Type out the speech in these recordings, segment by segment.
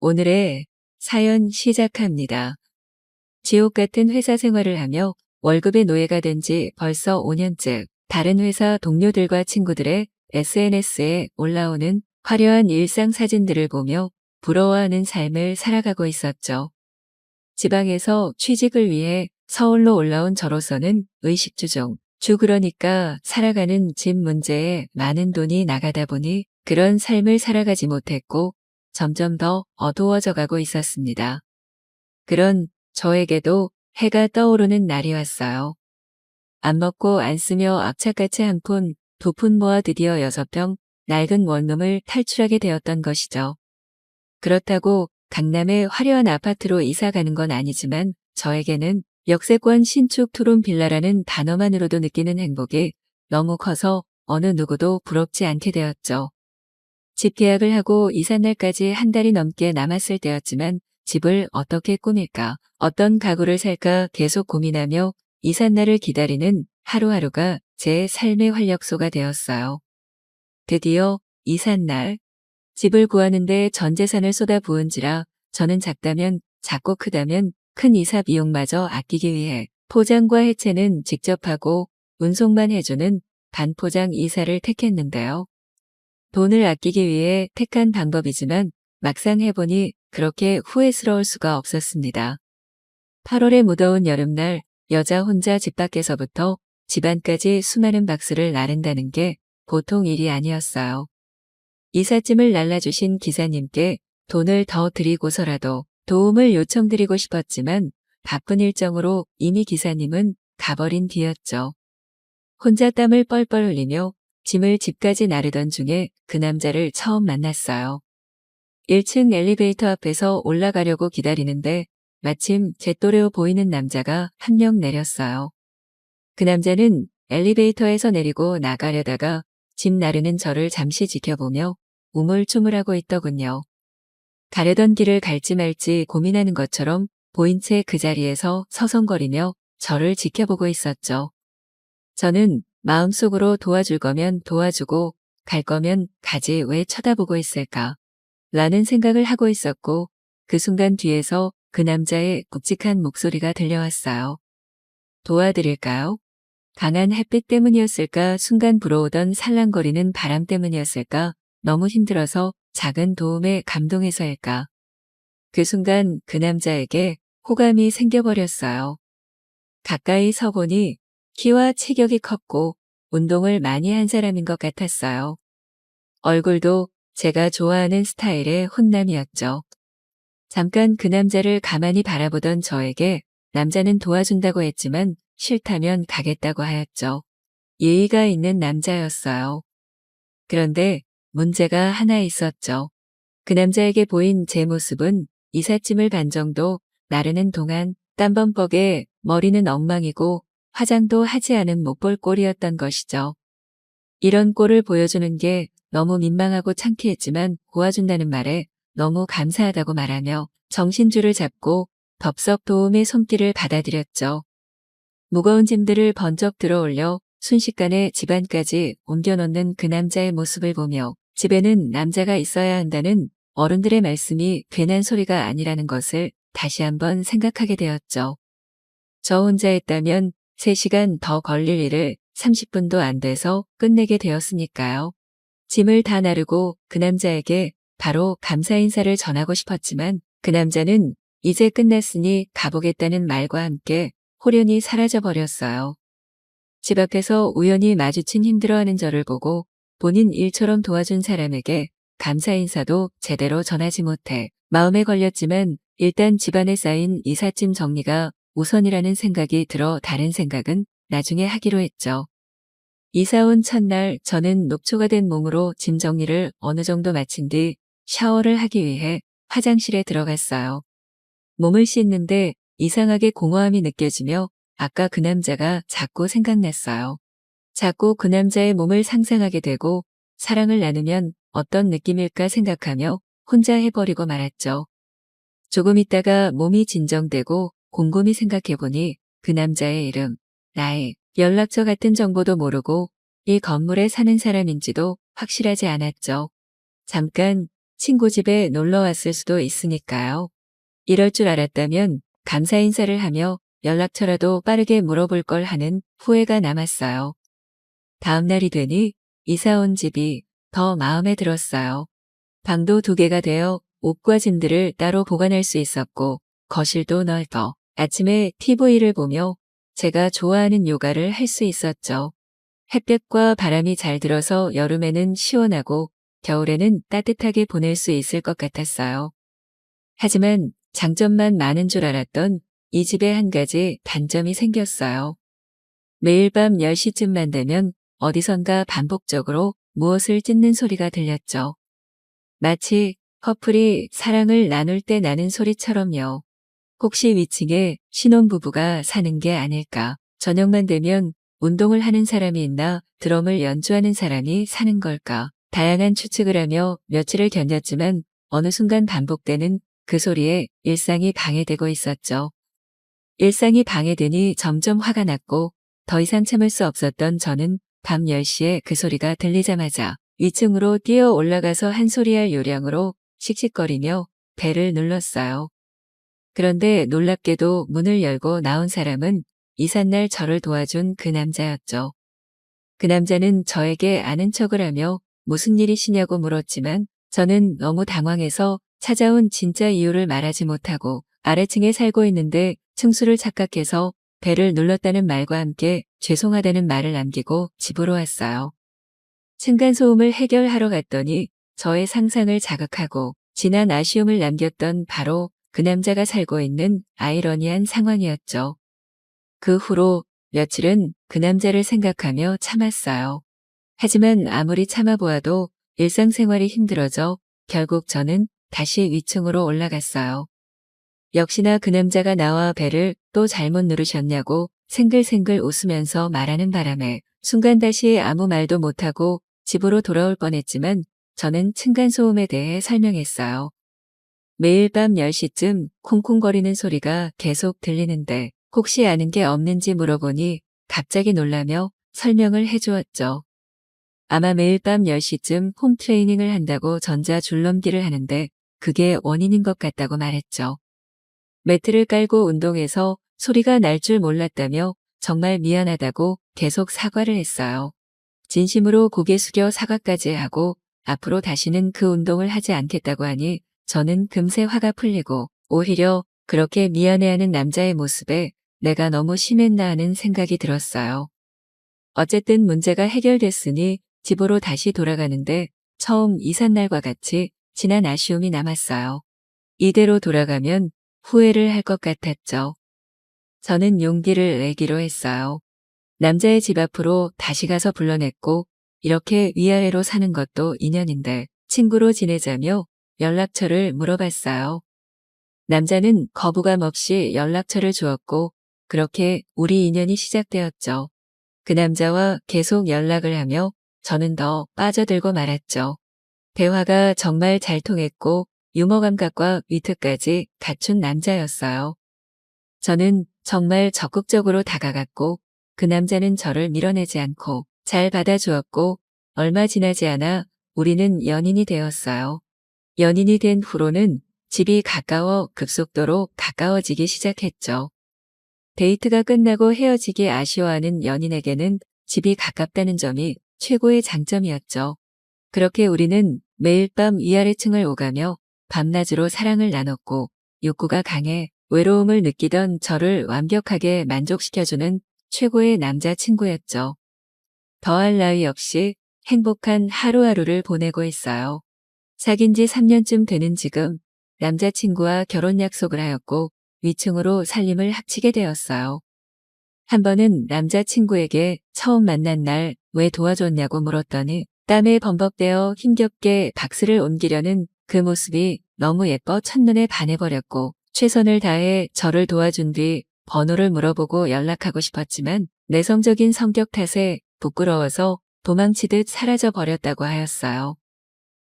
오늘의 사연 시작합니다. 지옥 같은 회사 생활을 하며 월급의 노예가 된 지 벌써 5년째 다른 회사 동료들과 친구들의 SNS에 올라오는 화려한 일상 사진들을 보며 부러워하는 삶을 살아가고 있었죠. 지방에서 취직을 위해 서울로 올라온 저로서는 의식주종, 그러니까 살아가는 집 문제에 많은 돈이 나가다 보니 그런 삶을 살아가지 못했고 점점 더 어두워져 가고 있었습니다. 그런 저에게도 해가 떠오르는 날이 왔어요. 안 먹고 안 쓰며 악착같이 한 푼, 두 푼 모아 드디어 6평 낡은 원룸을 탈출하게 되었던 것이죠. 그렇다고 강남의 화려한 아파트로 이사 가는 건 아니지만 저에게는 역세권 신축 투룸 빌라라는 단어만으로도 느끼는 행복이 너무 커서 어느 누구도 부럽지 않게 되었죠. 집 계약을 하고 이삿날까지 한 달이 넘게 남았을 때였지만 집을 어떻게 꾸밀까, 어떤 가구를 살까 계속 고민하며 이삿날을 기다리는 하루하루가 제 삶의 활력소가 되었어요. 드디어 이삿날, 집을 구하는데 전 재산을 쏟아부은지라 저는 작다면 작고 크다면 큰 이사 비용마저 아끼기 위해 포장과 해체는 직접 하고 운송만 해주는 반포장 이사를 택했는데요. 돈을 아끼기 위해 택한 방법이지만 막상 해보니 그렇게 후회스러울 수가 없었습니다. 8월의 무더운 여름날 여자 혼자 집 밖에서부터 집 안까지 수많은 박스를 나른다는 게 보통 일이 아니었어요. 이삿짐을 날라주신 기사님께 돈을 더 드리고서라도 도움을 요청드리고 싶었지만 바쁜 일정으로 이미 기사님은 가버린 뒤였죠. 혼자 땀을 뻘뻘 흘리며 짐을 집까지 나르던 중에 그 남자를 처음 만났어요. 1층 엘리베이터 앞에서 올라가려고 기다리는데 마침 제 또래로 보이는 남자가 한 명 내렸어요. 그 남자는 엘리베이터에서 내리고 나가려다가 짐 나르는 저를 잠시 지켜보며 우물쭈물하고 있더군요. 가려던 길을 갈지 말지 고민하는 것처럼 보인 채 그 자리에서 서성거리며 저를 지켜보고 있었죠. 저는 마음속으로 도와줄 거면 도와주고 갈 거면 가지 왜 쳐다보고 있을까 라는 생각을 하고 있었고 그 순간 뒤에서 그 남자의 굵직한 목소리가 들려왔어요. 도와드릴까요? 강한 햇빛 때문이었을까 순간 불어오던 살랑거리는 바람 때문이었을까 너무 힘들어서 작은 도움에 감동해서일까. 그 순간 그 남자에게 호감이 생겨버렸어요. 가까이 서보니 키와 체격이 컸고 운동을 많이 한 사람인 것 같았어요. 얼굴도 제가 좋아하는 스타일의 훈남이었죠. 잠깐 그 남자를 가만히 바라보던 저에게 남자는 도와준다고 했지만 싫다면 가겠다고 하였죠. 예의가 있는 남자였어요. 그런데 문제가 하나 있었죠. 그 남자에게 보인 제 모습은 이삿짐을 반 정도 나르는 동안 땀범벅에 머리는 엉망이고 화장도 하지 않은 못볼 꼴이었던 것이죠. 이런 꼴을 보여주는 게 너무 민망하고 창피했지만 도와준다는 말에 너무 감사하다고 말하며 정신줄을 잡고 덥석 도움의 손길을 받아들였죠. 무거운 짐들을 번쩍 들어올려 순식간에 집안까지 옮겨놓는 그 남자의 모습을 보며 집에는 남자가 있어야 한다는 어른들의 말씀이 괜한 소리가 아니라는 것을 다시 한번 생각하게 되었죠. 저 혼자 했다면 3시간 더 걸릴 일을 30분도 안 돼서 끝내게 되었으니까요. 짐을 다 나르고 그 남자에게 바로 감사 인사를 전하고 싶었지만 그 남자는 이제 끝났으니 가보겠다는 말과 함께 호련히 사라져 버렸어요. 집 앞에서 우연히 마주친 힘들어하는 저를 보고 본인 일처럼 도와준 사람에게 감사 인사도 제대로 전하지 못해 마음에 걸렸지만 일단 집안에 쌓인 이삿짐 정리가 우선이라는 생각이 들어 다른 생각은 나중에 하기로 했죠. 이사 온 첫날 저는 녹초가 된 몸으로 짐 정리를 어느 정도 마친 뒤 샤워를 하기 위해 화장실에 들어갔어요. 몸을 씻는데 이상하게 공허함이 느껴지며 아까 그 남자가 자꾸 생각났어요. 자꾸 그 남자의 몸을 상상하게 되고 사랑을 나누면 어떤 느낌일까 생각하며 혼자 해버리고 말았죠. 조금 있다가 몸이 진정되고 곰곰이 생각해보니 그 남자의 이름, 나이, 연락처 같은 정보도 모르고 이 건물에 사는 사람인지도 확실하지 않았죠. 잠깐 친구 집에 놀러 왔을 수도 있으니까요. 이럴 줄 알았다면 감사 인사를 하며 연락처라도 빠르게 물어볼 걸 하는 후회가 남았어요. 다음 날이 되니 이사 온 집이 더 마음에 들었어요. 방도 2개가 되어 옷과 짐들을 따로 보관할 수 있었고 거실도 넓어 아침에 TV를 보며 제가 좋아하는 요가를 할 수 있었죠. 햇볕과 바람이 잘 들어서 여름에는 시원하고 겨울에는 따뜻하게 보낼 수 있을 것 같았어요. 하지만 장점만 많은 줄 알았던 이 집에 한 가지 단점이 생겼어요. 매일 밤 10시쯤만 되면 어디선가 반복적으로 무엇을 찢는 소리가 들렸죠. 마치 커플이 사랑을 나눌 때 나는 소리처럼요. 혹시 위층에 신혼부부가 사는 게 아닐까? 저녁만 되면 운동을 하는 사람이 있나 드럼을 연주하는 사람이 사는 걸까? 다양한 추측을 하며 며칠을 견뎠지만 어느 순간 반복되는 그 소리에 일상이 방해되고 있었죠. 일상이 방해되니 점점 화가 났고 더 이상 참을 수 없었던 저는 밤 10시에 그 소리가 들리자마자 위층으로 뛰어 올라가서 한 소리 할 요량으로 씩씩거리며 벨을 눌렀어요. 그런데 놀랍게도 문을 열고 나온 사람은 이삿날 저를 도와준 그 남자였죠. 그 남자는 저에게 아는 척을 하며 무슨 일이시냐고 물었지만 저는 너무 당황해서 찾아온 진짜 이유를 말하지 못하고 아래층에 살고 있는데 층수를 착각해서 벨을 눌렀다는 말과 함께 죄송하다는 말을 남기고 집으로 왔어요. 층간소음을 해결하러 갔더니 저의 상상을 자극하고 지난 아쉬움을 남겼던 바로 그 남자가 살고 있는 아이러니한 상황이었죠. 그 후로 며칠은 그 남자를 생각하며 참았어요. 하지만 아무리 참아보아도 일상생활이 힘들어져 결국 저는 다시 위층으로 올라갔어요. 역시나 그 남자가 나와 벨을 또 잘못 누르셨냐고 생글생글 웃으면서 말하는 바람에 순간 다시 아무 말도 못하고 집으로 돌아올 뻔했지만 저는 층간소음에 대해 설명했어요. 매일 밤 10시쯤 콩콩거리는 소리가 계속 들리는데 혹시 아는 게 없는지 물어보니 갑자기 놀라며 설명을 해주었죠. 아마 매일 밤 10시쯤 홈 트레이닝을 한다고 전자 줄넘기를 하는데 그게 원인인 것 같다고 말했죠. 매트를 깔고 운동해서 소리가 날 줄 몰랐다며 정말 미안하다고 계속 사과를 했어요. 진심으로 고개 숙여 사과까지 하고 앞으로 다시는 그 운동을 하지 않겠다고 하니 저는 금세 화가 풀리고 오히려 그렇게 미안해하는 남자의 모습에 내가 너무 심했나 하는 생각이 들었어요. 어쨌든 문제가 해결됐으니 집으로 다시 돌아가는데 처음 이삿날과 같이 지난 아쉬움이 남았어요. 이대로 돌아가면 후회를 할 것 같았죠. 저는 용기를 내기로 했어요. 남자의 집 앞으로 다시 가서 불러냈고 이렇게 위아래로 사는 것도 인연인데 친구로 지내자며 연락처를 물어봤어요. 남자는 거부감 없이 연락처를 주었고 그렇게 우리 인연이 시작되었죠. 그 남자와 계속 연락을 하며 저는 더 빠져들고 말았죠. 대화가 정말 잘 통했고 유머 감각과 위트까지 갖춘 남자였어요. 저는 정말 적극적으로 다가갔고 그 남자는 저를 밀어내지 않고 잘 받아주었고 얼마 지나지 않아 우리는 연인이 되었어요. 연인이 된 후로는 집이 가까워 급속도로 가까워지기 시작했죠. 데이트가 끝나고 헤어지기 아쉬워하는 연인에게는 집이 가깝다는 점이 최고의 장점이었죠. 그렇게 우리는 매일 밤 위아래층을 오가며 밤낮으로 사랑을 나눴고 욕구가 강해 외로움을 느끼던 저를 완벽하게 만족시켜주는 최고의 남자친구였죠. 더할 나위 없이 행복한 하루하루를 보내고 있어요. 사귄 지 3년쯤 되는 지금 남자친구와 결혼 약속을 하였고 위층으로 살림을 합치게 되었어요. 한 번은 남자친구에게 처음 만난 날 왜 도와줬냐고 물었더니 땀에 범벅되어 힘겹게 박스를 옮기려는 그 모습이 너무 예뻐 첫눈에 반해버렸고 최선을 다해 저를 도와준 뒤 번호를 물어보고 연락하고 싶었지만 내성적인 성격 탓에 부끄러워서 도망치듯 사라져 버렸다고 하였어요.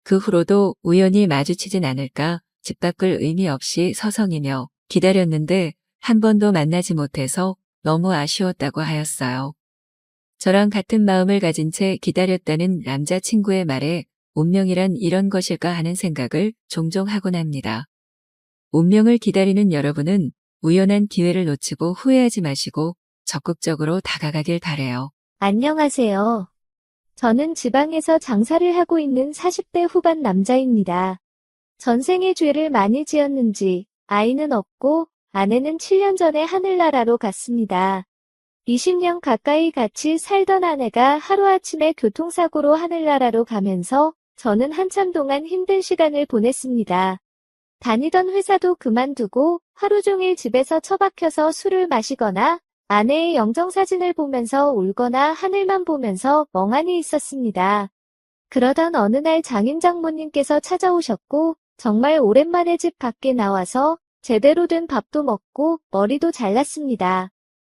그 후로도 우연히 마주치진 않을까 집 밖을 의미 없이 서성이며 기다렸는데 한 번도 만나지 못해서 너무 아쉬웠다고 하였어요. 저랑 같은 마음을 가진 채 기다렸다는 남자친구의 말에 운명이란 이런 것일까 하는 생각을 종종 하곤 합니다. 운명을 기다리는 여러분은 우연한 기회를 놓치고 후회하지 마시고 적극적으로 다가가길 바래요. 안녕하세요. 저는 지방에서 장사를 하고 있는 40대 후반 남자입니다. 전생에 죄를 많이 지었는지 아이는 없고 아내는 7년 전에 하늘나라로 갔습니다. 20년 가까이 같이 살던 아내가 하루아침에 교통사고로 하늘나라로 가면서 저는 한참 동안 힘든 시간을 보냈습니다. 다니던 회사도 그만두고 하루 종일 집에서 처박혀서 술을 마시거나 아내의 영정사진을 보면서 울거나 하늘만 보면서 멍하니 있었습니다. 그러던 어느 날 장인 장모님께서 찾아오셨고 정말 오랜만에 집 밖에 나와서 제대로 된 밥도 먹고 머리도 잘랐습니다.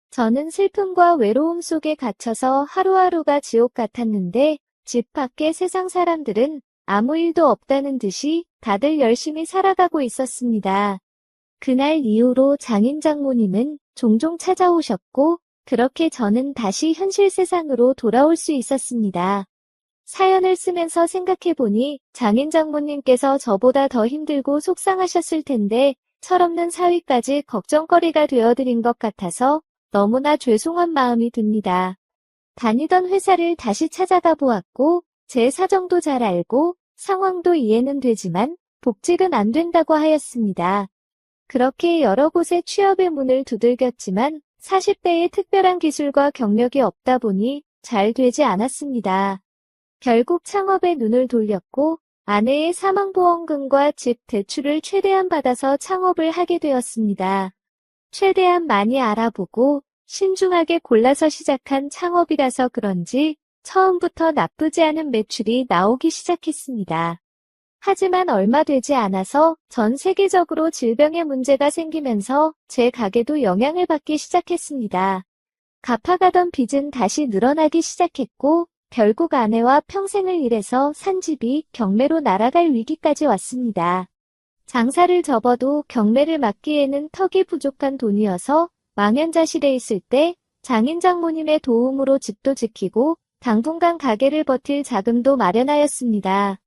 저는 슬픔과 외로움 속에 갇혀서 하루하루가 지옥 같았는데 집 밖의 세상 사람들은 아무 일도 없다는 듯이 다들 열심히 살아가고 있었습니다. 그날 이후로 장인 장모님은 종종 찾아오셨고 그렇게 저는 다시 현실 세상으로 돌아올 수 있었습니다. 사연을 쓰면서 생각해보니 장인 장모님께서 저보다 더 힘들고 속상하셨을 텐데 철없는 사위까지 걱정거리가 되어드린 것 같아서 너무나 죄송한 마음이 듭니다. 다니던 회사를 다시 찾아가 보았고 제 사정도 잘 알고 상황도 이해는 되지만 복직은 안 된다고 하였습니다. 그렇게 여러 곳에 취업의 문을 두들겼지만 40대에 특별한 기술과 경력이 없다 보니 잘 되지 않았습니다. 결국 창업에 눈을 돌렸고 아내의 사망보험금과 집 대출을 최대한 받아서 창업을 하게 되었습니다. 최대한 많이 알아보고 신중하게 골라서 시작한 창업이라서 그런지 처음부터 나쁘지 않은 매출이 나오기 시작했습니다. 하지만 얼마 되지 않아서 전 세계적으로 질병의 문제가 생기면서 제 가게도 영향을 받기 시작했습니다. 갚아가던 빚은 다시 늘어나기 시작했고 결국 아내와 평생을 일해서 산 집이 경매로 날아갈 위기까지 왔습니다. 장사를 접어도 경매를 막기에는 턱이 부족한 돈이어서 망연자실해 있을 때 장인 장모님의 도움으로 집도 지키고 당분간 가게를 버틸 자금도 마련하였습니다.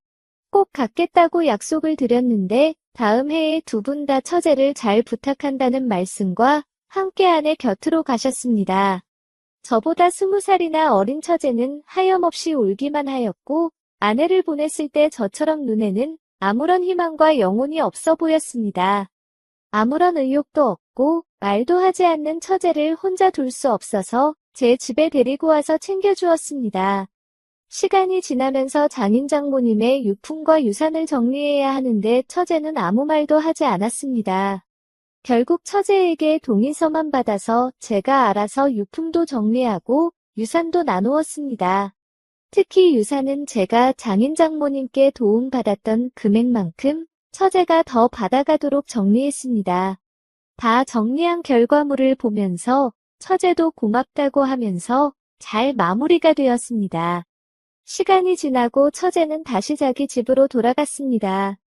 꼭 갚겠다고 약속을 드렸는데 다음 해에 두 분 다 처제를 잘 부탁한다는 말씀과 함께 아내 곁으로 가셨습니다. 저보다 20살이나 어린 처제는 하염없이 울기만 하였고 아내를 보냈을 때 저처럼 눈에는 아무런 희망과 영혼이 없어 보였습니다. 아무런 의욕도 없고 말도 하지 않는 처제를 혼자 둘 수 없어서 제 집에 데리고 와서 챙겨주었습니다. 시간이 지나면서 장인 장모님의 유품과 유산을 정리해야 하는데 처제는 아무 말도 하지 않았습니다. 결국 처제에게 동의서만 받아서 제가 알아서 유품도 정리하고 유산도 나누었습니다. 특히 유산은 제가 장인 장모님께 도움받았던 금액만큼 처제가 더 받아가도록 정리했습니다. 다 정리한 결과물을 보면서 처제도 고맙다고 하면서 잘 마무리가 되었습니다. 시간이 지나고 처제는 다시 자기 집으로 돌아갔습니다.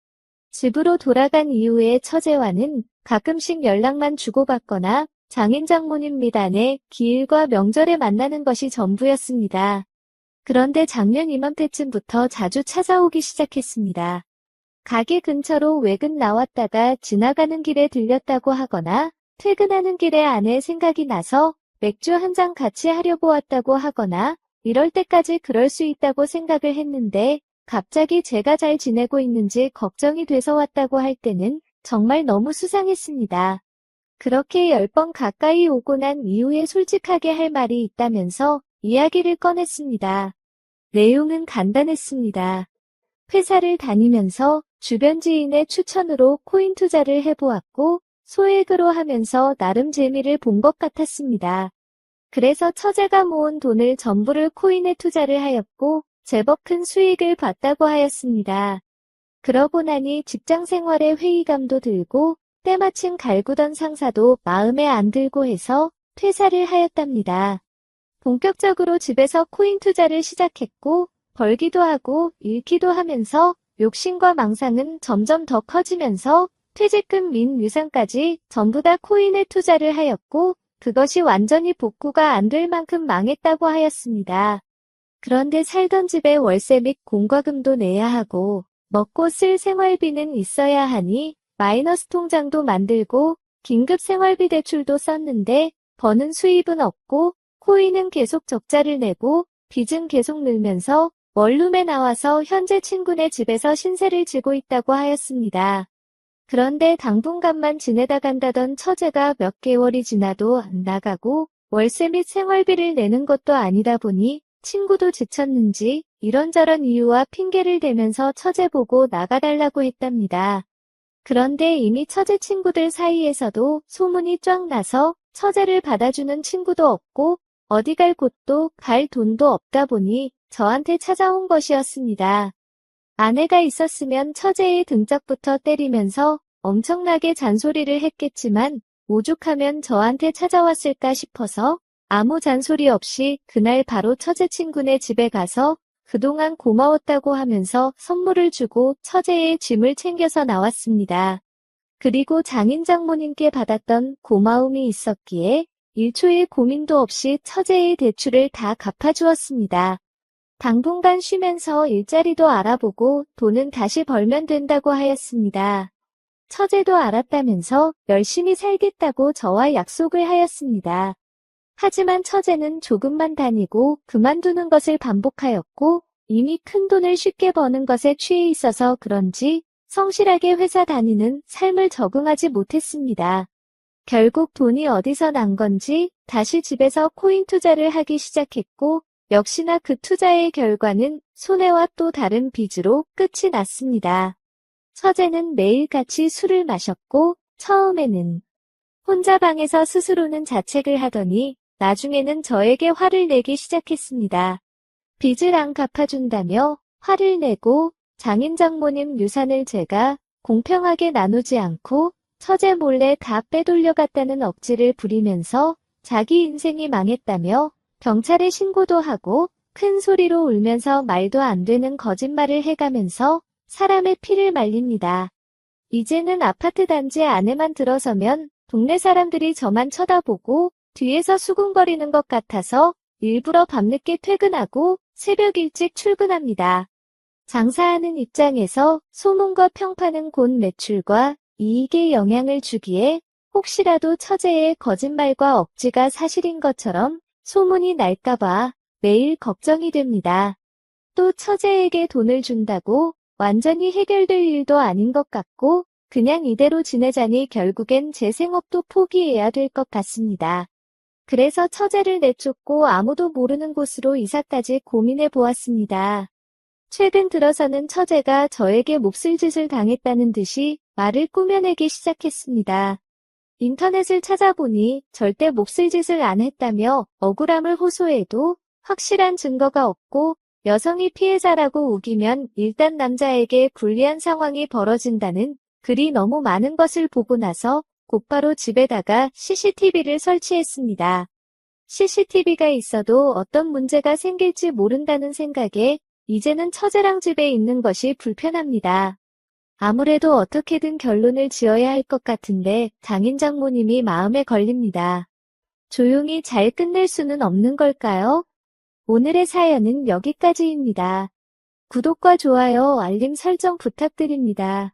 집으로 돌아간 이후에 처제와는 가끔씩 연락만 주고받거나 장인 장모님 미단에 기일과 명절에 만나는 것이 전부였습니다. 그런데 작년 이맘때쯤부터 자주 찾아오기 시작했습니다. 가게 근처로 외근 나왔다가 지나가는 길에 들렸다고 하거나 퇴근하는 길에 아내 생각이 나서 맥주 한 잔 같이 하려고 왔다고 하거나 이럴 때까지 그럴 수 있다고 생각을 했는데 갑자기 제가 잘 지내고 있는지 걱정이 돼서 왔다고 할 때는 정말 너무 수상했습니다. 그렇게 10번 가까이 오고 난 이후에 솔직하게 할 말이 있다면서 이야기를 꺼냈습니다. 내용은 간단했습니다. 회사를 다니면서 주변 지인의 추천으로 코인 투자를 해보았고 소액으로 하면서 나름 재미를 본 것 같았습니다. 그래서 처제가 모은 돈을 전부를 코인에 투자를 하였고 제법 큰 수익을 봤다고 하였습니다. 그러고 나니 직장 생활에 회의감도 들고 때마침 갈구던 상사도 마음에 안 들고 해서 퇴사를 하였답니다. 본격적으로 집에서 코인 투자를 시작했고 벌기도 하고 잃기도 하면서 욕심과 망상은 점점 더 커지면서 퇴직금 민 유산까지 전부 다 코인에 투자를 하였고 그것이 완전히 복구가 안 될 만큼 망했다고 하였습니다. 그런데 살던 집에 월세 및 공과금도 내야 하고 먹고 쓸 생활비는 있어야 하니 마이너스 통장도 만들고 긴급 생활비 대출도 썼는데 버는 수입은 없고 코인은 계속 적자를 내고 빚은 계속 늘면서 원룸에 나와서 현재 친구네 집에서 신세를 지고 있다고 하였습니다. 그런데 당분간만 지내다 간다던 처제가 몇 개월이 지나도 안 나가고 월세 및 생활비를 내는 것도 아니다 보니 친구도 지쳤는지 이런저런 이유와 핑계를 대면서 처제 보고 나가달라고 했답니다. 그런데 이미 처제 친구들 사이에서도 소문이 쫙 나서 처제를 받아주는 친구도 없고 어디 갈 곳도 갈 돈도 없다 보니 저한테 찾아온 것이었습니다. 아내가 있었으면 처제의 등짝부터 때리면서 엄청나게 잔소리를 했겠지만 오죽하면 저한테 찾아왔을까 싶어서 아무 잔소리 없이 그날 바로 처제 친구네 집에 가서 그동안 고마웠다고 하면서 선물을 주고 처제의 짐을 챙겨서 나왔습니다. 그리고 장인 장모님께 받았던 고마움이 있었기에 1초의 고민도 없이 처제의 대출을 다 갚아주었습니다. 당분간 쉬면서 일자리도 알아보고 돈은 다시 벌면 된다고 하였습니다. 처제도 알았다면서 열심히 살겠다고 저와 약속을 하였습니다. 하지만 처제는 조금만 다니고 그만두는 것을 반복하였고 이미 큰 돈을 쉽게 버는 것에 취해 있어서 그런지 성실하게 회사 다니는 삶을 적응하지 못했습니다. 결국 돈이 어디서 난 건지 다시 집에서 코인 투자를 하기 시작했고 역시나 그 투자의 결과는 손해와 또 다른 빚으로 끝이 났습니다. 처제는 매일같이 술을 마셨고 처음에는 혼자 방에서 스스로는 자책을 하더니 나중에는 저에게 화를 내기 시작했습니다. 빚을 안 갚아준다며 화를 내고 장인 장모님 유산을 제가 공평하게 나누지 않고 처제 몰래 다 빼돌려갔다는 억지를 부리면서 자기 인생이 망했다며 경찰에 신고도 하고 큰 소리로 울면서 말도 안 되는 거짓말을 해가면서 사람의 피를 말립니다. 이제는 아파트 단지 안에만 들어서면 동네 사람들이 저만 쳐다보고 뒤에서 수군거리는 것 같아서 일부러 밤늦게 퇴근하고 새벽 일찍 출근합니다. 장사하는 입장에서 소문과 평판은 곧 매출과 이익에 영향을 주기에 혹시라도 처제의 거짓말과 억지가 사실인 것처럼 소문이 날까봐 매일 걱정이 됩니다. 또 처제에게 돈을 준다고 완전히 해결될 일도 아닌 것 같고 그냥 이대로 지내자니 결국엔 제 생업도 포기해야 될 것 같습니다. 그래서 처제를 내쫓고 아무도 모르는 곳으로 이사까지 고민해 보았습니다. 최근 들어서는 처제가 저에게 몹쓸 짓을 당했다는 듯이 말을 꾸며내기 시작했습니다. 인터넷을 찾아보니 절대 몹쓸 짓을 안 했다며 억울함을 호소해도 확실한 증거가 없고 여성이 피해자라고 우기면 일단 남자에게 불리한 상황이 벌어진다는 글이 너무 많은 것을 보고 나서 곧바로 집에다가 CCTV를 설치했습니다. CCTV가 있어도 어떤 문제가 생길지 모른다는 생각에 이제는 처제랑 집에 있는 것이 불편합니다. 아무래도 어떻게든 결론을 지어야 할 것 같은데 장인 장모님이 마음에 걸립니다. 조용히 잘 끝낼 수는 없는 걸까요? 오늘의 사연은 여기까지입니다. 구독과 좋아요, 알림 설정 부탁드립니다.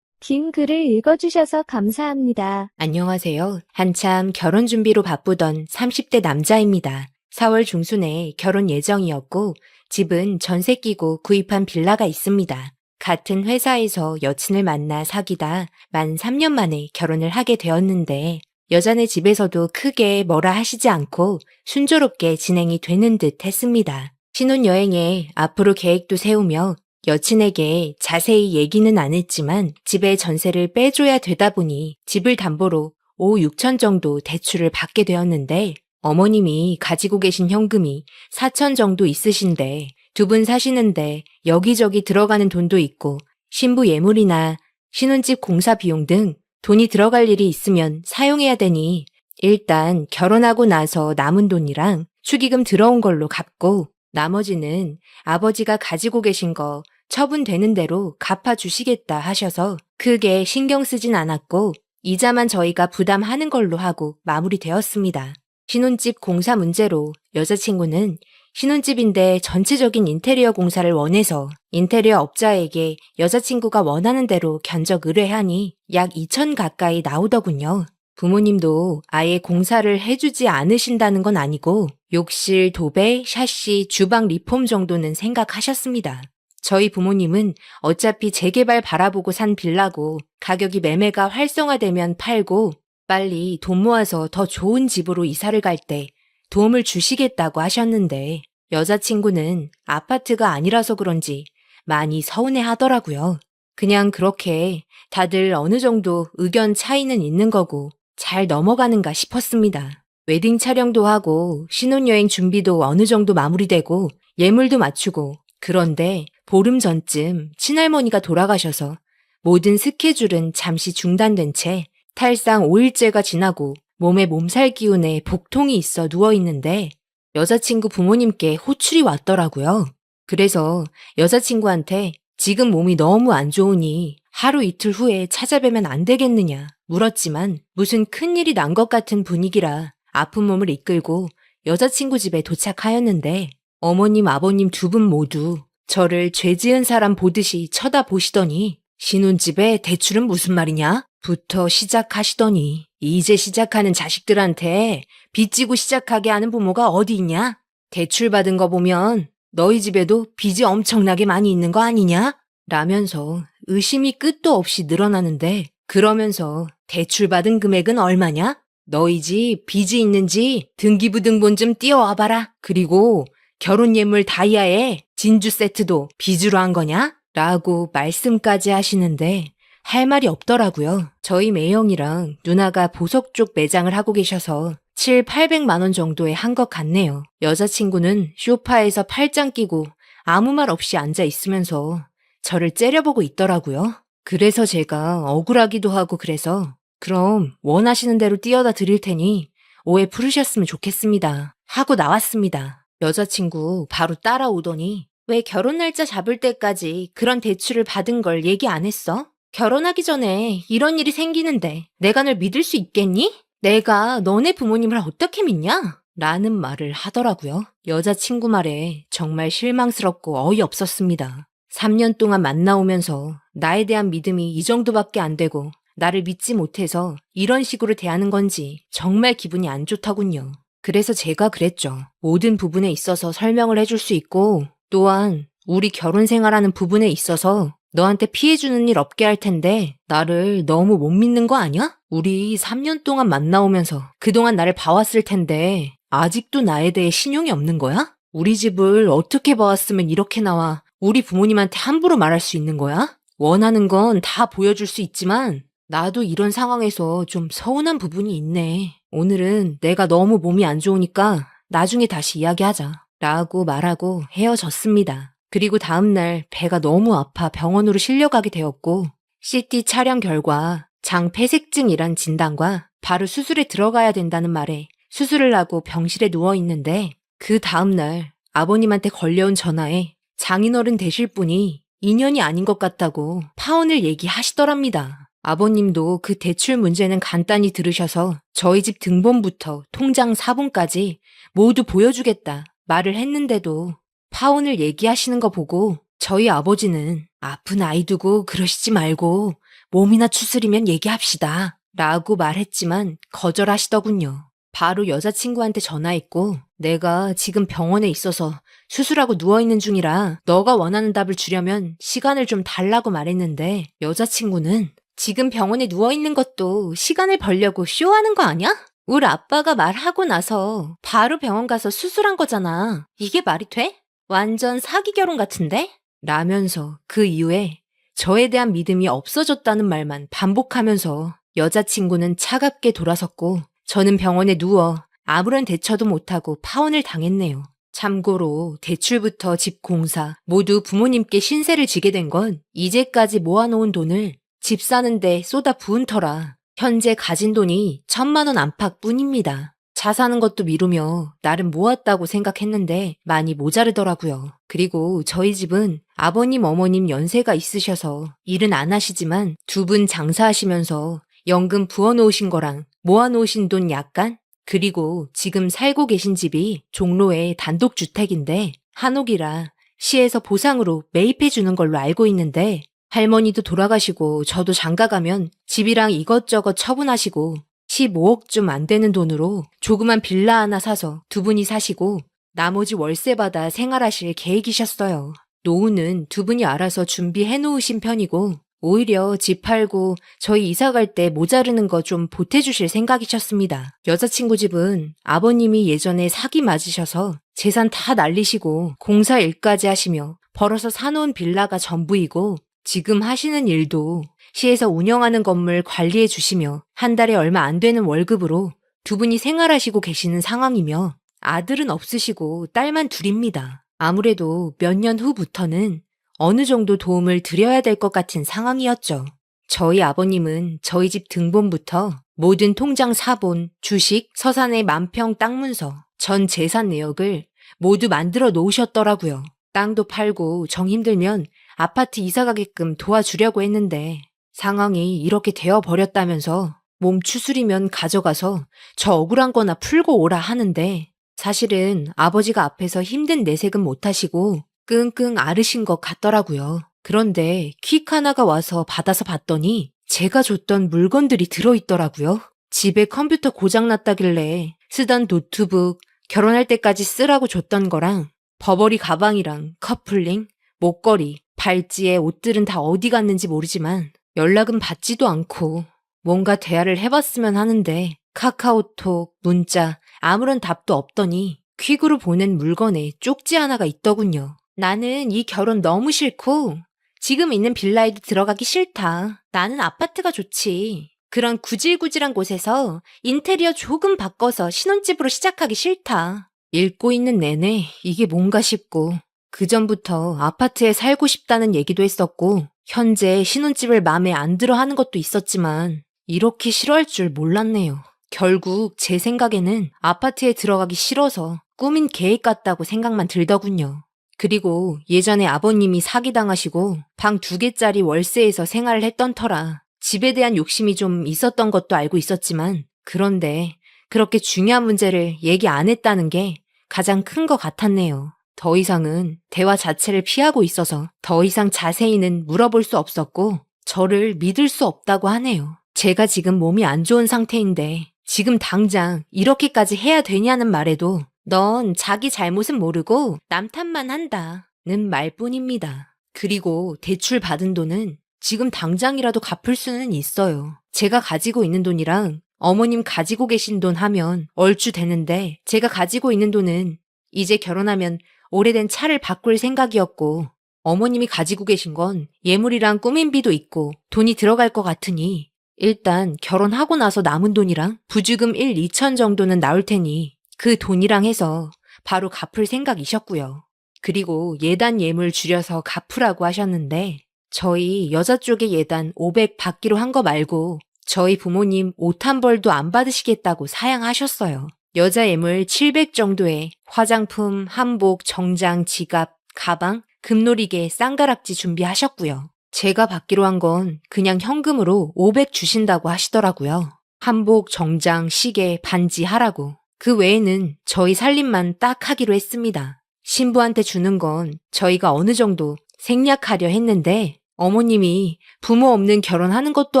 긴 글을 읽어주셔서 감사합니다. 안녕하세요. 한참 결혼 준비로 바쁘던 30대 남자입니다. 4월 중순에 결혼 예정이었고 집은 전세 끼고 구입한 빌라가 있습니다. 같은 회사에서 여친을 만나 사귀다 만 3년 만에 결혼을 하게 되었는데 여자네 집에서도 크게 뭐라 하시지 않고 순조롭게 진행이 되는 듯 했습니다. 신혼여행에 앞으로 계획도 세우며 여친에게 자세히 얘기는 안 했지만 집에 전세를 빼줘야 되다 보니 집을 담보로 5, 6천 정도 대출을 받게 되었는데 어머님이 가지고 계신 현금이 4천 정도 있으신데 두 분 사시는데 여기저기 들어가는 돈도 있고 신부 예물이나 신혼집 공사 비용 등 돈이 들어갈 일이 있으면 사용해야 되니 일단 결혼하고 나서 남은 돈이랑 축의금 들어온 걸로 갚고 나머지는 아버지가 가지고 계신 거 처분되는 대로 갚아주시겠다 하셔서 크게 신경 쓰진 않았고 이자만 저희가 부담하는 걸로 하고 마무리되었습니다. 신혼집 공사 문제로 여자친구는 신혼집인데 전체적인 인테리어 공사를 원해서 인테리어 업자에게 여자친구가 원하는 대로 견적 의뢰하니 약 2천 가까이 나오더군요. 부모님도 아예 공사를 해주지 않으신다는 건 아니고 욕실, 도배, 샤시, 주방 리폼 정도는 생각하셨습니다. 저희 부모님은 어차피 재개발 바라보고 산 빌라고 가격이 매매가 활성화되면 팔고 빨리 돈 모아서 더 좋은 집으로 이사를 갈 때 도움을 주시겠다고 하셨는데 여자친구는 아파트가 아니라서 그런지 많이 서운해 하더라고요. 그냥 그렇게 다들 어느 정도 의견 차이는 있는 거고 잘 넘어가는가 싶었습니다. 웨딩 촬영도 하고 신혼여행 준비도 어느 정도 마무리되고 예물도 맞추고 그런데 보름 전쯤 친할머니가 돌아가셔서 모든 스케줄은 잠시 중단된 채 탈상 5일째가 지나고 몸에 몸살 기운에 복통이 있어 누워있는데 여자친구 부모님께 호출이 왔더라고요. 그래서 여자친구한테 지금 몸이 너무 안 좋으니 하루 이틀 후에 찾아뵈면 안 되겠느냐 물었지만 무슨 큰일이 난 것 같은 분위기라 아픈 몸을 이끌고 여자친구 집에 도착하였는데 어머님 아버님 두 분 모두 저를 죄 지은 사람 보듯이 쳐다보시더니 신혼집에 대출은 무슨 말이냐? 부터 시작하시더니 이제 시작하는 자식들한테 빚지고 시작하게 하는 부모가 어디 있냐? 대출 받은 거 보면 너희 집에도 빚이 엄청나게 많이 있는 거 아니냐? 라면서 의심이 끝도 없이 늘어나는데 그러면서 대출 받은 금액은 얼마냐? 너희 집 빚이 있는지 등기부등본 좀 띄워와 봐라. 그리고 결혼 예물 다이아에 진주 세트도 빚으로 한 거냐? 라고 말씀까지 하시는데 할 말이 없더라고요. 저희 매형이랑 누나가 보석 쪽 매장을 하고 계셔서 700~800만 원 정도에 한 것 같네요. 여자친구는 소파에서 팔짱 끼고 아무 말 없이 앉아 있으면서 저를 째려보고 있더라고요. 그래서 제가 억울하기도 하고 그래서 그럼 원하시는 대로 띄워다 드릴 테니 오해 풀으셨으면 좋겠습니다. 하고 나왔습니다. 여자친구 바로 따라오더니 왜 결혼 날짜 잡을 때까지 그런 대출을 받은 걸 얘기 안 했어? 결혼하기 전에 이런 일이 생기는데 내가 널 믿을 수 있겠니? 내가 너네 부모님을 어떻게 믿냐? 라는 말을 하더라고요. 여자친구 말에 정말 실망스럽고 어이없었습니다. 3년 동안 만나오면서 나에 대한 믿음이 이 정도밖에 안 되고 나를 믿지 못해서 이런 식으로 대하는 건지 정말 기분이 안 좋더군요. 그래서 제가 그랬죠. 모든 부분에 있어서 설명을 해줄 수 있고 또한 우리 결혼 생활하는 부분에 있어서 너한테 피해주는 일 없게 할 텐데 나를 너무 못 믿는 거 아니야? 우리 3년 동안 만나오면서 그동안 나를 봐왔을 텐데 아직도 나에 대해 신용이 없는 거야? 우리 집을 어떻게 봐왔으면 이렇게 나와 우리 부모님한테 함부로 말할 수 있는 거야? 원하는 건 다 보여줄 수 있지만 나도 이런 상황에서 좀 서운한 부분이 있네. 오늘은 내가 너무 몸이 안 좋으니까 나중에 다시 이야기하자. 라고 말하고 헤어졌습니다. 그리고 다음날 배가 너무 아파 병원으로 실려가게 되었고 CT 촬영 결과 장폐색증이란 진단과 바로 수술에 들어가야 된다는 말에 수술을 하고 병실에 누워있는데 그 다음날 아버님한테 걸려온 전화에 장인어른 되실 분이 인연이 아닌 것 같다고 파혼을 얘기하시더랍니다. 아버님도 그 대출 문제는 간단히 들으셔서 저희 집 등본부터 통장 사본까지 모두 보여주겠다 말을 했는데도 파혼을 얘기하시는 거 보고 저희 아버지는 아픈 아이 두고 그러시지 말고 몸이나 추스리면 얘기합시다 라고 말했지만 거절하시더군요. 바로 여자친구한테 전화했고 내가 지금 병원에 있어서 수술하고 누워있는 중이라 너가 원하는 답을 주려면 시간을 좀 달라고 말했는데 여자친구는 지금 병원에 누워있는 것도 시간을 벌려고 쇼하는 거 아니야? 우리 아빠가 말하고 나서 바로 병원 가서 수술한 거잖아. 이게 말이 돼? 완전 사기 결혼 같은데? 라면서 그 이후에 저에 대한 믿음이 없어졌다는 말만 반복하면서 여자친구는 차갑게 돌아섰고 저는 병원에 누워 아무런 대처도 못하고 파혼을 당했네요. 참고로 대출부터 집 공사 모두 부모님께 신세를 지게 된 건 이제까지 모아놓은 돈을 집 사는데 쏟아 부은 터라 현재 가진 돈이 1,000만 원 안팎뿐입니다. 차 사는 것도 미루며 나름 모았다고 생각했는데 많이 모자르더라고요. 그리고 저희 집은 아버님 어머님 연세가 있으셔서 일은 안 하시지만 두 분 장사하시면서 연금 부어놓으신 거랑 모아놓으신 돈 약간 그리고 지금 살고 계신 집이 종로의 단독주택인데 한옥이라 시에서 보상으로 매입해 주는 걸로 알고 있는데 할머니도 돌아가시고 저도 장가가면 집이랑 이것저것 처분하시고 15억쯤 안 되는 돈으로 조그만 빌라 하나 사서 두 분이 사시고 나머지 월세 받아 생활하실 계획이셨어요. 노후는 두 분이 알아서 준비해 놓으신 편이고 오히려 집 팔고 저희 이사 갈 때 모자르는 거 좀 보태주실 생각이셨습니다. 여자친구 집은 아버님이 예전에 사기 맞으셔서 재산 다 날리시고 공사 일까지 하시며 벌어서 사놓은 빌라가 전부이고 지금 하시는 일도 시에서 운영하는 건물 관리해 주시며 한 달에 얼마 안 되는 월급으로 두 분이 생활하시고 계시는 상황이며 아들은 없으시고 딸만 둘입니다. 아무래도 몇 년 후부터는 어느 정도 도움을 드려야 될 것 같은 상황이었죠. 저희 아버님은 저희 집 등본부터 모든 통장 사본, 주식, 서산의 만평 땅 문서, 전 재산 내역을 모두 만들어 놓으셨더라고요. 땅도 팔고 정 힘들면 아파트 이사 가게끔 도와주려고 했는데 상황이 이렇게 되어버렸다면서 몸 추스리면 가져가서 저 억울한 거나 풀고 오라 하는데 사실은 아버지가 앞에서 힘든 내색은 못하시고 끙끙 앓으신 것 같더라고요. 그런데 퀵 하나가 와서 받아서 봤더니 제가 줬던 물건들이 들어있더라고요. 집에 컴퓨터 고장났다길래 쓰던 노트북, 결혼할 때까지 쓰라고 줬던 거랑 버버리 가방이랑 커플링, 목걸이, 발찌에 옷들은 다 어디 갔는지 모르지만 연락은 받지도 않고 뭔가 대화를 해봤으면 하는데 카카오톡, 문자 아무런 답도 없더니 퀵으로 보낸 물건에 쪽지 하나가 있더군요. 나는 이 결혼 너무 싫고 지금 있는 빌라에도 들어가기 싫다. 나는 아파트가 좋지. 그런 구질구질한 곳에서 인테리어 조금 바꿔서 신혼집으로 시작하기 싫다. 읽고 있는 내내 이게 뭔가 싶고 그전부터 아파트에 살고 싶다는 얘기도 했었고 현재 신혼집을 마음에 안 들어 하는 것도 있었지만 이렇게 싫어할 줄 몰랐네요. 결국 제 생각에는 아파트에 들어가기 싫어서 꾸민 계획 같다고 생각만 들더군요. 그리고 예전에 아버님이 사기당하시고 방 2개짜리 월세에서 생활을 했던 터라 집에 대한 욕심이 좀 있었던 것도 알고 있었지만 그런데 그렇게 중요한 문제를 얘기 안 했다는 게 가장 큰 것 같았네요. 더 이상은 대화 자체를 피하고 있어서 더 이상 자세히는 물어볼 수 없었고 저를 믿을 수 없다고 하네요. 제가 지금 몸이 안 좋은 상태인데 지금 당장 이렇게까지 해야 되냐는 말에도 넌 자기 잘못은 모르고 남 탓만 한다는 말뿐입니다. 그리고 대출 받은 돈은 지금 당장이라도 갚을 수는 있어요. 제가 가지고 있는 돈이랑 어머님 가지고 계신 돈 하면 얼추 되는데 제가 가지고 있는 돈은 이제 결혼하면 오래된 차를 바꿀 생각이었고 어머님이 가지고 계신 건 예물이랑 꾸민비도 있고 돈이 들어갈 것 같으니 일단 결혼하고 나서 남은 돈이랑 부주금 1, 2천 정도는 나올 테니 그 돈이랑 해서 바로 갚을 생각이셨고요. 그리고 예단 예물 줄여서 갚으라고 하셨는데 저희 여자 쪽에 예단 500 받기로 한 거 말고 저희 부모님 옷 한 벌도 안 받으시겠다고 사양하셨어요. 여자 예물 700 정도에 화장품, 한복, 정장, 지갑, 가방, 금놀이개, 쌍가락지 준비하셨고요. 제가 받기로 한 건 그냥 현금으로 500 주신다고 하시더라고요. 한복, 정장, 시계, 반지 하라고. 그 외에는 저희 살림만 딱 하기로 했습니다. 신부한테 주는 건 저희가 어느 정도 생략하려 했는데 어머님이 부모 없는 결혼하는 것도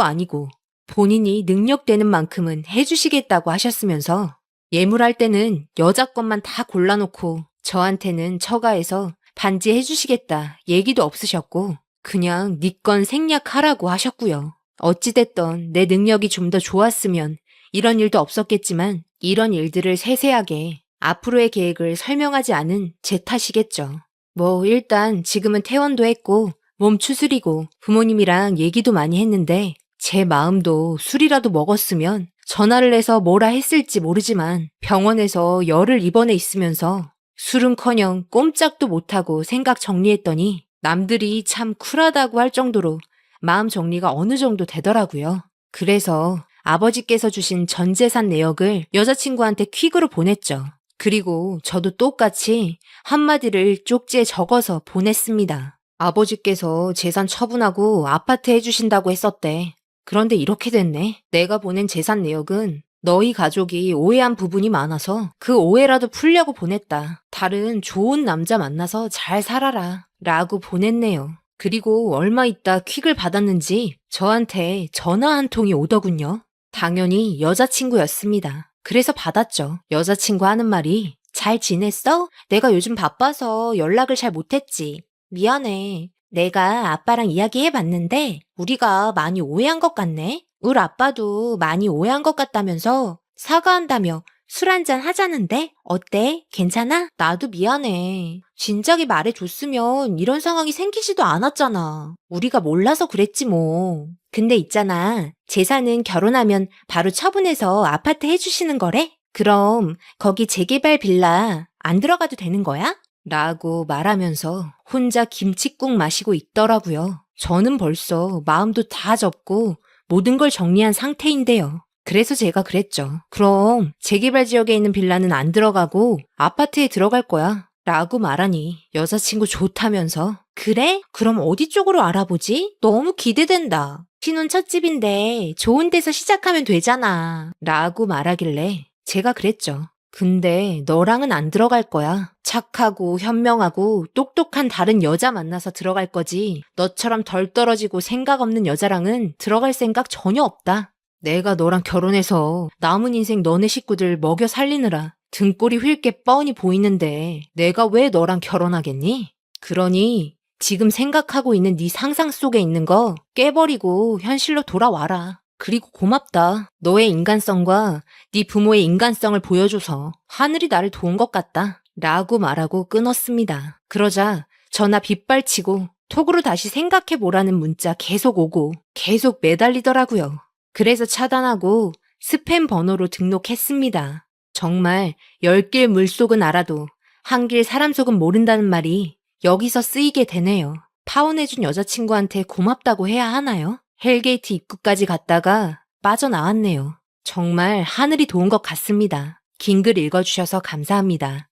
아니고 본인이 능력되는 만큼은 해주시겠다고 하셨으면서 예물할 때는 여자 것만 다 골라놓고 저한테는 처가에서 반지 해주시겠다 얘기도 없으셨고 그냥 네 건 생략하라고 하셨고요. 어찌됐던 내 능력이 좀 더 좋았으면 이런 일도 없었겠지만 이런 일들을 세세하게 앞으로의 계획을 설명하지 않은 제 탓이겠죠. 뭐 일단 지금은 퇴원도 했고 몸 추스리고 부모님이랑 얘기도 많이 했는데 제 마음도 술이라도 먹었으면 전화를 해서 뭐라 했을지 모르지만 병원에서 열을 입원해 있으면서 술은커녕 꼼짝도 못하고 생각 정리했더니 남들이 참 쿨하다고 할 정도로 마음 정리가 어느 정도 되더라고요. 그래서 아버지께서 주신 전 재산 내역을 여자친구한테 퀵으로 보냈죠. 그리고 저도 똑같이 한마디를 쪽지에 적어서 보냈습니다. 아버지께서 재산 처분하고 아파트 해주신다고 했었대. 그런데 이렇게 됐네. 내가 보낸 재산 내역은 너희 가족이 오해한 부분이 많아서 그 오해라도 풀려고 보냈다. 다른 좋은 남자 만나서 잘 살아라. 라고 보냈네요. 그리고 얼마 있다 퀵을 받았는지 저한테 전화 한 통이 오더군요. 당연히 여자친구였습니다. 그래서 받았죠. 여자친구 하는 말이 잘 지냈어? 내가 요즘 바빠서 연락을 잘 못했지. 미안해. 내가 아빠랑 이야기해봤는데 우리가 많이 오해한 것 같네. 우리 아빠도 많이 오해한 것 같다면서 사과한다며 술 한잔 하자는데 어때? 괜찮아? 나도 미안해. 진작에 말해줬으면 이런 상황이 생기지도 않았잖아. 우리가 몰라서 그랬지 뭐. 근데 있잖아. 재산은 결혼하면 바로 처분해서 아파트 해주시는 거래? 그럼 거기 재개발 빌라 안 들어가도 되는 거야? 라고 말하면서 혼자 김칫국 마시고 있더라고요. 저는 벌써 마음도 다 접고 모든 걸 정리한 상태인데요. 그래서 제가 그랬죠. 그럼 재개발 지역에 있는 빌라는 안 들어가고 아파트에 들어갈 거야. 라고 말하니 여자친구 좋다면서 그래? 그럼 어디 쪽으로 알아보지? 너무 기대된다. 신혼 첫 집인데 좋은 데서 시작하면 되잖아. 라고 말하길래 제가 그랬죠. 근데 너랑은 안 들어갈 거야. 착하고 현명하고 똑똑한 다른 여자 만나서 들어갈 거지. 너처럼 덜 떨어지고 생각 없는 여자랑은 들어갈 생각 전혀 없다. 내가 너랑 결혼해서 남은 인생 너네 식구들 먹여 살리느라 등골이 휜 게 뻔히 보이는데 내가 왜 너랑 결혼하겠니? 그러니 지금 생각하고 있는 네 상상 속에 있는 거 깨버리고 현실로 돌아와라. 그리고 고맙다. 너의 인간성과 네 부모의 인간성을 보여줘서 하늘이 나를 도운 것 같다. 라고 말하고 끊었습니다. 그러자 전화 빗발치고 톡으로 다시 생각해보라는 문자 계속 오고 계속 매달리더라고요. 그래서 차단하고 스팸 번호로 등록했습니다. 정말 10길 물속은 알아도 한 길 사람 속은 모른다는 말이 여기서 쓰이게 되네요. 파혼해준 여자친구한테 고맙다고 해야 하나요? 헬게이트 입구까지 갔다가 빠져나왔네요. 정말 하늘이 도운 것 같습니다. 긴 글 읽어주셔서 감사합니다.